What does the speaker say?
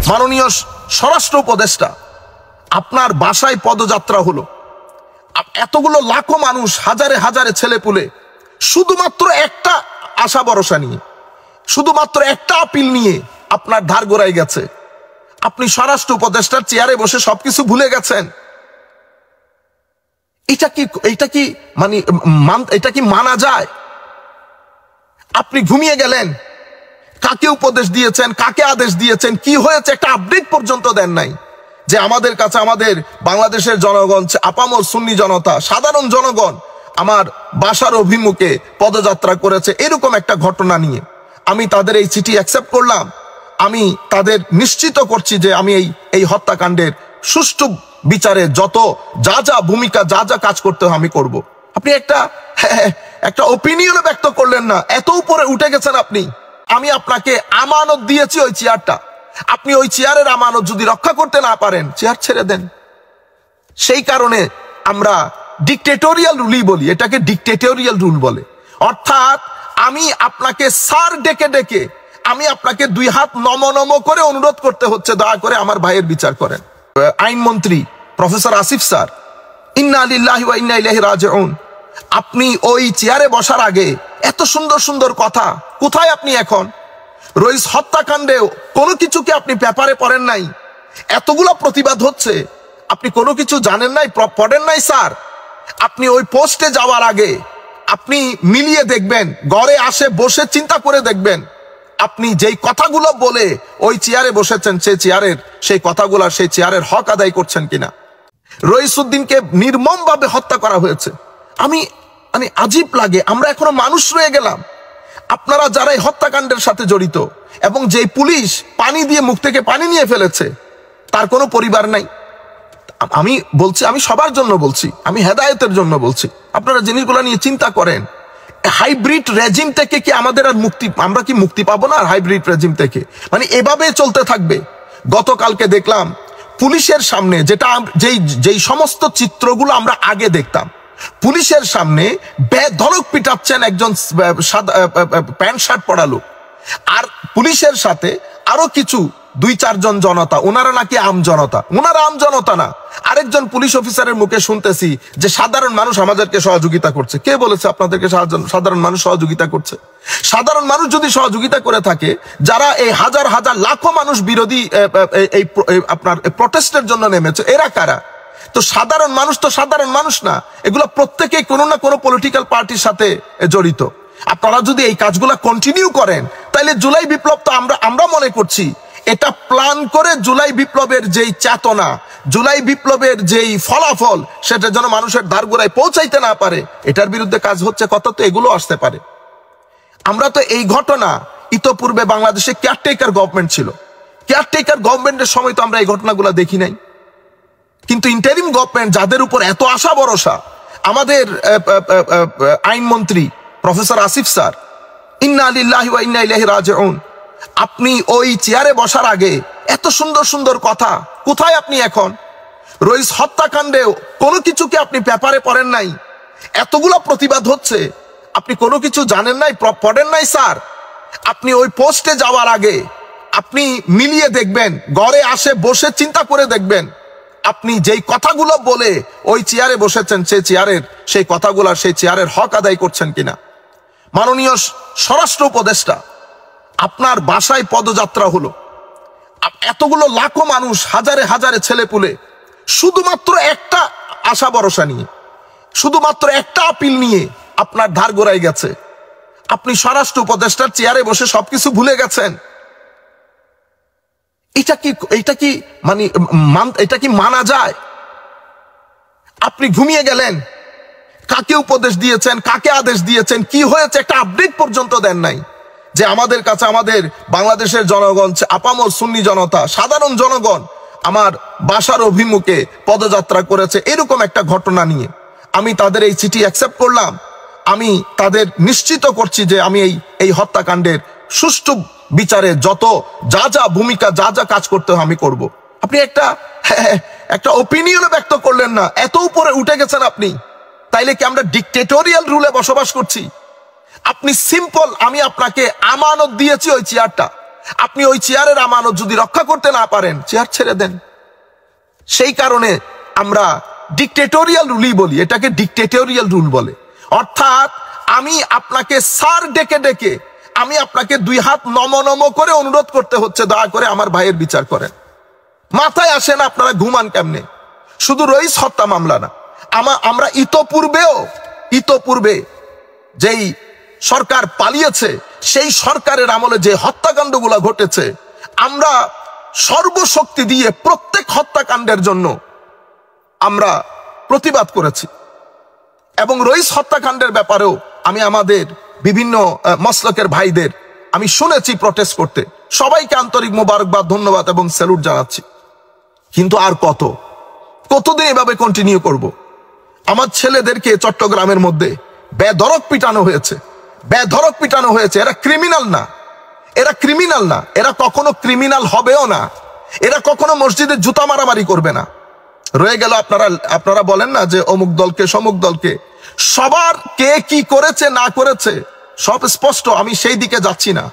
মাননীয় স্বরাষ্ট্র উপদেষ্টা, আপনার বাসায় পদযাত্রা হলো, এতগুলো লাখো মানুষ, হাজারে হাজারে ছেলেপুলে শুধুমাত্র একটা আশা ভরসা নিয়ে, শুধুমাত্র একটা আপিল নিয়ে আপনার ধার গোড়ায় গেছে। আপনি স্বরাষ্ট্র উপদেষ্টার চেয়ারে বসে সবকিছু ভুলে গেছেন। এটা কি মানা যায়? আপনি ঘুমিয়ে গেলেন। কাকে উপদেশ দিয়েছেন, কাকে আদেশ দিয়েছেন, কি হয়েছে একটা আপডেট পর্যন্ত দেন নাই। যে আমাদের কাছে, আমাদের বাংলাদেশের জনগণ, আপামর সুন্নি জনতা, সাধারণ জনগণ আমার বাসার অভিমুখে পদযাত্রা করেছে, এরকম একটা ঘটনা নিয়ে আমি তাদের এই চিঠি অ্যাকসেপ্ট করলাম। আমি তাদের নিশ্চিত করছি যে আমি এই হত্যাকাণ্ডের সুষ্ঠু বিচারে যত যা ভূমিকা, যা কাজ করতে হয় আমি করব। আপনি একটা ওপিনিয়ন ব্যক্ত করলেন না, এত উপরে উঠে গেছেন আপনি। আমি আপনাকে আমানত দিয়েছি ওই চেয়ারটা, আপনি ওই চেয়ারের আমানত যদি রক্ষা করতে না পারেন, চেয়ার ছেড়ে দেন। সেই কারণে আমরা ডিক্টেটোরিয়াল রুলই বলি, এটাকে ডিক্টেটোরিয়াল রুল বলে। অর্থাৎ আমি আপনাকে স্যার ডেকে ডেকে আমি আপনাকে দুই হাত নম করে অনুরোধ করতে হচ্ছে, দয়া করে আমার ভাইয়ের বিচার করেন। আইনমন্ত্রী প্রফেসর আসিফ স্যার, ইন্না লিল্লাহি ওয়া ইন্না ইলাইহি রাজিউন, আপনি ওই চেয়ারে বসার আগে এত সুন্দর সুন্দর কথা, কোথায় আপনি এখন? রইস হত্যাকাণ্ডে কোনো কিছুকে আপনি পেপারে পড়েন নাই, এতগুলো প্রতিবাদ হচ্ছে, আপনি কোনো কিছু জানেন নাই, পড়েন নাই স্যার। আপনি ওই পোস্টে যাওয়ার আগে আপনি মিলিয়ে দেখবেন, ঘরে আসে বসে চিন্তা করে দেখবেন, আপনি যেই কথাগুলো বলে ওই চেয়ারে বসেছেন, সেই কথাগুলো, সেই চেয়ারের হক আদায় করছেন কিনা। রইসউদ্দিনকে নির্মমভাবে হত্যা করা হয়েছে। আমি আজীব লাগে, আমরা এখনো মানুষ রয়ে গেলাম। আপনারা যারা এই হত্যাকাণ্ডের সাথে জড়িত, এবং যেই পুলিশ পানি দিয়ে মুখ থেকে পানি নিয়ে ফেলেছে, তার কোনো পরিবার নাই। আমি বলছি, আমি সবার জন্য বলছি, আমি হেদায়েতের জন্য বলছি, আপনারা জিনিসগুলো নিয়ে চিন্তা করেন। হাইব্রিড রেজিম থেকে কি আমাদের আর আমরা কি মুক্তি পাবো না? হাইব্রিড রেজিম থেকে মানে এভাবে চলতে থাকবে। গতকালকে দেখলাম পুলিশের সামনে, যেই সমস্ত চিত্রগুলো আমরা আগে দেখতাম, পুলিশের সামনে বেধড়ক পিটাচ্ছেন একজন প্যান্ট শার্ট পরা লোক, আর পুলিশের সাথে আরো কিছু 2-4 জন জনতা, ওনারা নাকি আম জনতা। ওনারা আম জনতা না, আরেকজন পুলিশ অফিসারের মুখে শুনতেছি যে সাধারণ মানুষ আমাদেরকে সহযোগিতা করছে। কে বলেছে আপনাদেরকে সাধারণ মানুষ সহযোগিতা করছে? সাধারণ মানুষ যদি সহযোগিতা করে থাকে, যারা এই হাজার হাজার লাখো মানুষ বিরোধী আপনার প্রটেস্টের জন্য নেমেছে, এরা কারা? তো সাধারণ মানুষ তো সাধারণ মানুষ না, এগুলো প্রত্যেকেই কোনো না কোনো পলিটিক্যাল পার্টির সাথে জড়িত। আপনারা যদি এই কাজগুলো কন্টিনিউ করেন, তাহলে জুলাই বিপ্লব তো আমরা মনে করছি এটা প্ল্যান করে জুলাই বিপ্লবের যেই চেতনা, জুলাই বিপ্লবের যেই ফলাফল, সেটা যেন মানুষের ধারগোড়ায় পৌঁছাইতে না পারে, এটার বিরুদ্ধে কাজ হচ্ছে। কথা তো এগুলো আসতে পারে। আমরা তো এই ঘটনা, ইতোপূর্বে বাংলাদেশে কেয়ারটেকার গভর্নমেন্ট ছিল, কেয়ারটেকার গভর্নমেন্টের সময় তো আমরা এই ঘটনাগুলো দেখি নাই। কিন্তু ইন্টারিম গভর্নমেন্ট, যাদের উপর এত আশা ভরসা, আমাদের আইনমন্ত্রী প্রফেসর আসিফ স্যার, ইন্না লিল্লাহি ওয়া ইন্না ইলাইহি রাজিউন, আপনি ওই চেয়ারে বসার আগে এত সুন্দর সুন্দর কথা, কোথায় আপনি এখন? রইস হত্যাকাণ্ডে কোনো কিছুকে আপনি পেপারে পড়েন নাই, এতগুলো প্রতিবাদ হচ্ছে, আপনি কোনো কিছু জানেন নাই, পড়েন নাই স্যার। আপনি ওই পোস্টে যাওয়ার আগে আপনি মিলিয়ে দেখবেন, ঘরে আসে বসে চিন্তা করে দেখবেন, আপনি যেই কথাগুলো বলে ওই চেয়ারে বসেছেন, সেই কথাগুলো, সেই চেয়ারের হক আদায় করছেন কিনা। মাননীয় স্বরাষ্ট্র উপদেষ্টা, আপনার বাসায় পদযাত্রা হলো, এতগুলো লাখো মানুষ, হাজারে হাজারে ছেলেপুলে শুধুমাত্র একটা আশা ভরসা নিয়ে, শুধুমাত্র একটা আপিল নিয়ে আপনার ধার গোড়ায় গেছে। আপনি স্বরাষ্ট্র উপদেষ্টার চেয়ারে বসে সবকিছু ভুলে গেছেন। এটা কি মানা যায়? আপনি ঘুমিয়ে গেলেন। কাকে উপদেশ দিয়েছেন, কাকে আদেশ দিয়েছেন, কি হয়েছে একটা আপডেট পর্যন্ত দেন নাই। যে আমাদের কাছে, আমাদের বাংলাদেশের জনগণ, আপামর সুন্নি জনতা, সাধারণ জনগণ আমার বাসার অভিমুখে পদযাত্রা করেছে, এরকম একটা ঘটনা নিয়ে আমি তাদের এই চিঠি অ্যাকসেপ্ট করলাম। আমি তাদের নিশ্চিত করছি যে আমি এই হত্যাকাণ্ডের সুষ্ঠু বিচারে যত যা ভূমিকা, যা কাজ করতে হয় আমি করব। আপনি একটা ওপিনিয়ন ব্যক্ত করলেন না, এত উপরে উঠে গেছেন আপনি। তাইলে কি আমরা ডিক্টেটোরিয়াল রুলে বসবাস করছি? আপনি সিম্পল, আমি আপনাকে আমানত দিয়েছি ওই চেয়ারটা, আপনি ওই চেয়ারের আমানত যদি রক্ষা করতে না পারেন, চেয়ার ছেড়ে দেন। সেই কারণে আমরা ডিক্টেটোরিয়াল রুলই বলি, এটাকে ডিক্টেটোরিয়াল রুল বলে। অর্থাৎ আমি আপনাকে স্যার ডেকে ডেকে আমি আপনাকে 2 হাত নম করে অনুরোধ করতে হচ্ছে, দয়া করে আমার ভাইয়ের বিচার করেন। মাথায় আসে না আপনারা ঘুমান কেমনে? শুধু রইস হত্যা মামলা না, আমরা ইতোপূর্বে যেই সরকার পালিয়েছে সেই সরকারের আমলে যে হত্যাকাণ্ডগুলো ঘটেছে, আমরা সর্বশক্তি দিয়ে প্রত্যেক হত্যাকাণ্ডের জন্য আমরা প্রতিবাদ করেছি। এবং রইস হত্যাকাণ্ডের ব্যাপারেও আমি আমাদের বিভিন্ন মসলকের ভাইদের আমি শুনেছি প্রটেস্ট করতে। সবাইকে আন্তরিক মোবারকবাদ, ধন্যবাদ এবং স্যালুট জানাচ্ছি। কিন্তু আর কতদিন এভাবে কন্টিনিউ করব? আমার ছেলেদেরকে চট্টগ্রামের মধ্যে বেধড়ক পিটানো হয়েছে। এরা ক্রিমিনাল না, এরা কখনো ক্রিমিনাল হবেও না, এরা কখনো মসজিদে জুতা মারামারি করবে না। রয়ে গেল আপনারা বলেন না যে অমুক দলকে সমুক দলকে, সবার কে কি করেছে না করেছে সব স্পষ্ট, আমি সেই দিকে যাচ্ছি না।